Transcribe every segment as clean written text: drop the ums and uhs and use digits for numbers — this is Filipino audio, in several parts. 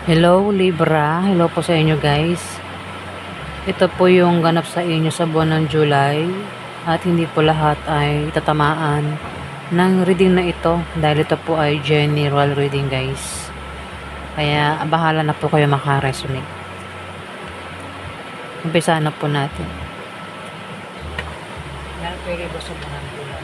Hello Libra, hello po sa inyo guys. Ito po yung ganap sa inyo sa buwan ng July at hindi po lahat ay tatamaan ng reading na ito dahil ito po ay general reading guys. Kaya bahala na po kayo makaresonate. Umpisa na po natin. Yan po yung sa buwan ng July.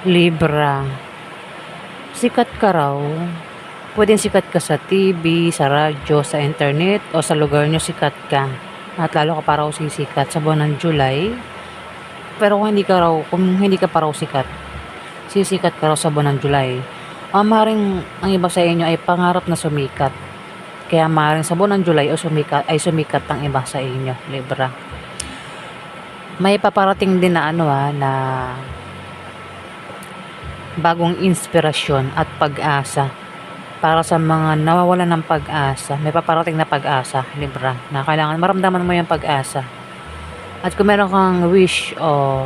Libra, sikat ka raw. Pwedeng sikat ka sa TV, sa radyo, sa internet, o sa lugar nyo sikat ka. At lalo ka pa raw sisikat sa buwan ng July. Pero kung hindi ka pa raw sikat, sisikat ka raw sa buwan ng July. Maaaring ang iba sa inyo ay pangarap na sumikat. Kaya maaaring sa buwan ng July ay sumikat ang iba sa inyo, Libra. May paparating din na na bagong inspirasyon at pag-asa para sa mga nawawalan ng pag-asa. May paparating na pag-asa, Libra, na kailangan maramdaman mo yung pag-asa. At kung meron kang wish o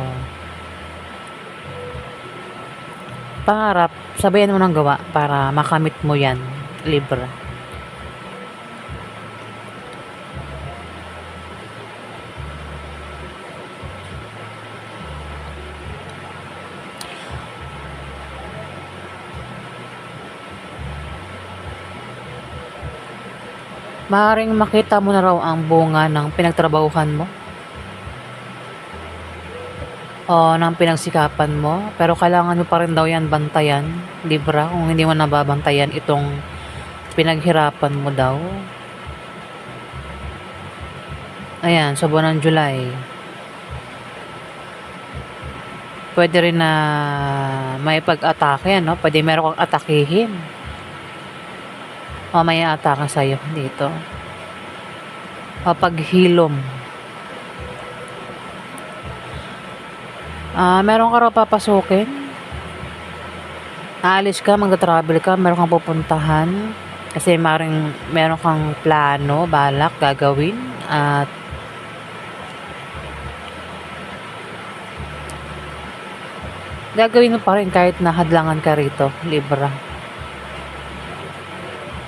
pangarap, sabayan mo ng gawa para makamit mo yan, Libra. Maaaring makita mo na raw ang bunga ng pinagtrabahuhan mo o ng pinagsikapan mo, pero kailangan mo pa rin daw yan bantayan, Libra, kung hindi mo nababantayan itong pinaghirapan mo daw. Ayan, sa buwan ng July. Pwede rin na may pag-atake, Pwede meron kang atakihin. O may atake sa'yo dito. O paghilom. Meron ka raw papasukin. Aalis ka, mag-travel ka, meron kang pupuntahan. Kasi meron kang plano, balak, gagawin. At gagawin mo pa rin kahit nahadlangan ka rito, Libra.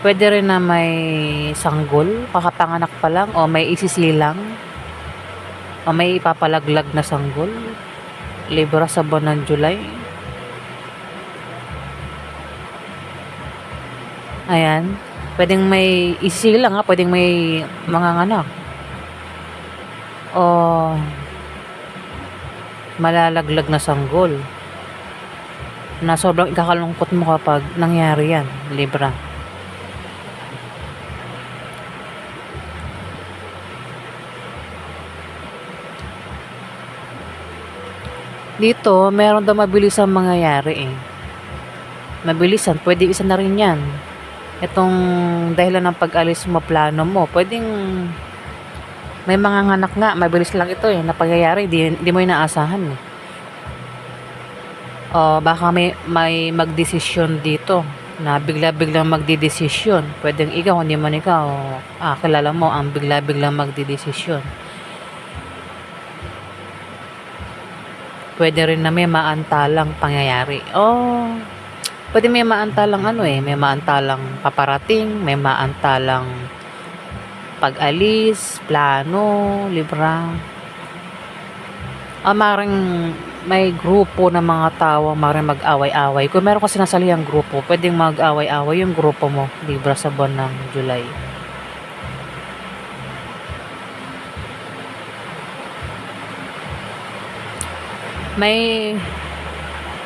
Pwede rin na may sanggol, kakapanganak pa lang, o may isisilang, o may ipapalaglag na sanggol, Libra, sa buwan ng July. Ayan. Pwedeng may isisilang pwedeng may manganganak. o malalaglag na sanggol na sobrang ikakalungkot mo kapag nangyari yan, Libra. Dito, meron daw mabilis ang mangyayari eh. Mabilisan, pwede isa na rin yan. Itong dahilan ng pag-alis mo, plano mo, pwedeng may mga nganak nga, mabilis lang ito eh, na pangyayari, di mo inaasahan eh. O baka may magdesisyon dito, na bigla-biglang magdidesisyon. Pwedeng ikaw, hindi man ikaw, kilala mo ang bigla-biglang magdidesisyon. Pwede rin na may maantalang pangyayari. Pwede may maantalang may maantalang paparating, may maantalang pag-alis, plano, Libra. Maring may grupo ng mga tao, maring mag-away-away. Kung meron ka sinasalihang grupo, pwedeng mag-away-away yung grupo mo, Libra, sa buwan ng July. May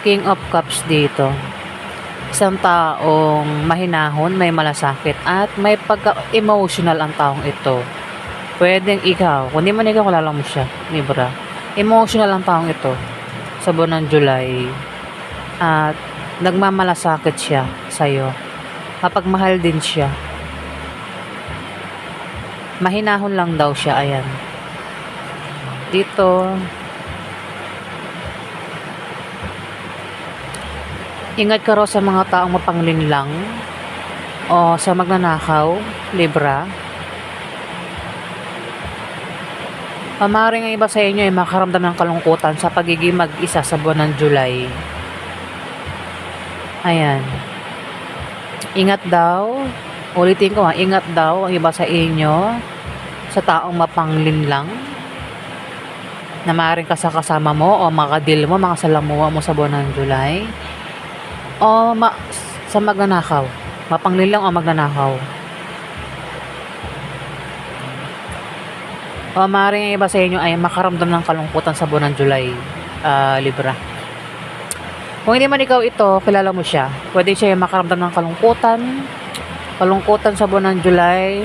King of Cups dito. Isang taong mahinahon, may malasakit, at may pagka-emotional ang taong ito. Pwedeng ikaw, kung di man ikaw, kilala mo siya, Libra. Emotional ang taong ito sa buwan ng July. At nagmamalasakit siya sa'yo. Kapag mahal din siya. Mahinahon lang daw siya, ayan. Dito, ingat ka raw sa mga taong mapanglinlang o sa magnanakaw, Libra. Maaaring ang iba sa inyo ay makaramdam ng kalungkutan sa pagiging mag-isa sa buwan ng July. Ayan. Ingat daw. Ulitin ko ingat daw ang iba sa inyo sa taong mapanglinlang na maaaring kasama mo o makadil mo, mga salamuha mo sa buwan ng July. O sa magnanakaw. Mapanglinlang o magnanakaw. O maaaring iba sa inyo ay makaramdam ng kalungkutan sa buwan ng July, Libra. Kung hindi man ikaw ito, kilala mo siya. Pwede siya ay makaramdam ng kalungkutan sa buwan ng July.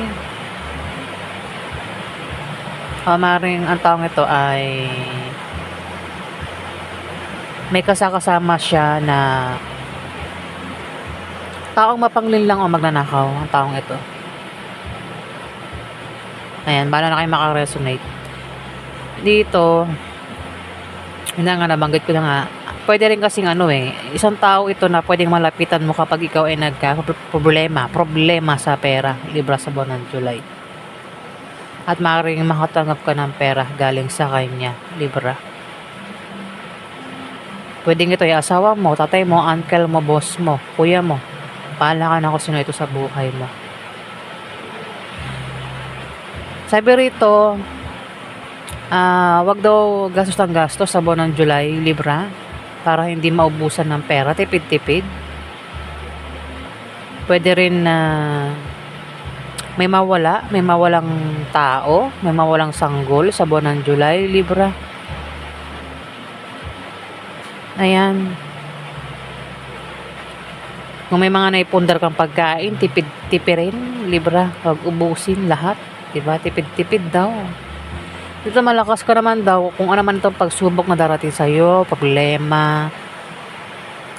O maaaring ang taong ito ay may kasama siya na taong mapanglinlang o magnanakaw ang taong ito. Ayan, bahala na kayo makaresonate. Dito, hindi nga nabanggit ko na nga, pwede rin kasing isang tao ito na pwedeng malapitan mo kapag ikaw ay problema sa pera, Libra, sa buwan ng July. At maaaring makatanggap ka ng pera galing sa kanya, Libra. Pwedeng ito ay asawa mo, tatay mo, uncle mo, boss mo, kuya mo. Bahala ka na kung sino ito sa buhay mo. Sabi rito, wag daw gastos ng gastos sa buwan ng July, Libra, para hindi maubusan ng pera, tipid-tipid. Pwede rin na may mawalang tao, may mawalang sanggol sa buwan ng July, Libra. Ayan. Kung may mga naipundar kang pagkain, tipid-tipirin, Libra, wag ubusin lahat. Diba? Tipid-tipid daw. Dito malakas ka naman daw kung ano man itong pagsubok na darating sa'yo, problema.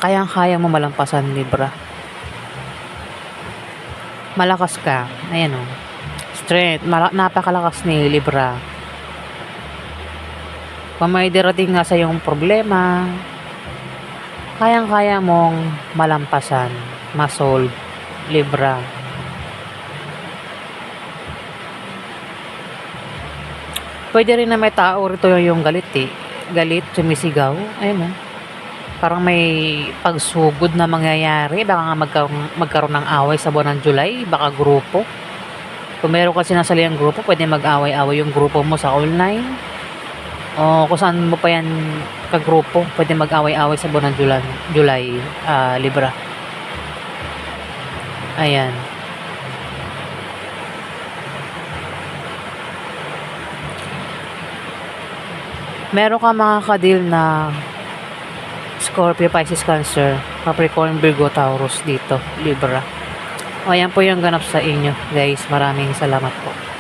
Kayang-kaya mo malampasan, Libra. Malakas ka. Ayan strength. Napakalakas ni Libra. Kung may darating nga sa yung problema, kayang-kaya mong malampasan, masolve, Libra. Pwede rin na may tao rito yung galit Galit, sumisigaw. Ayun Parang may pagsugod na mangyayari. Baka nga magkaroon ng away sa buwan ng July. Baka grupo. Kung meron ka sinasaliang grupo, pwede mag-away-away yung grupo mo sa online. O kung saan mo pa yan kagrupo, pwede mag-away-away sa buwan ng July, Libra. Ayan. Meron ka mga kadil na Scorpio, Pisces, Cancer, Capricorn, Virgo, Taurus dito, Libra. O, yan po yung ganap sa inyo, guys. Maraming salamat po.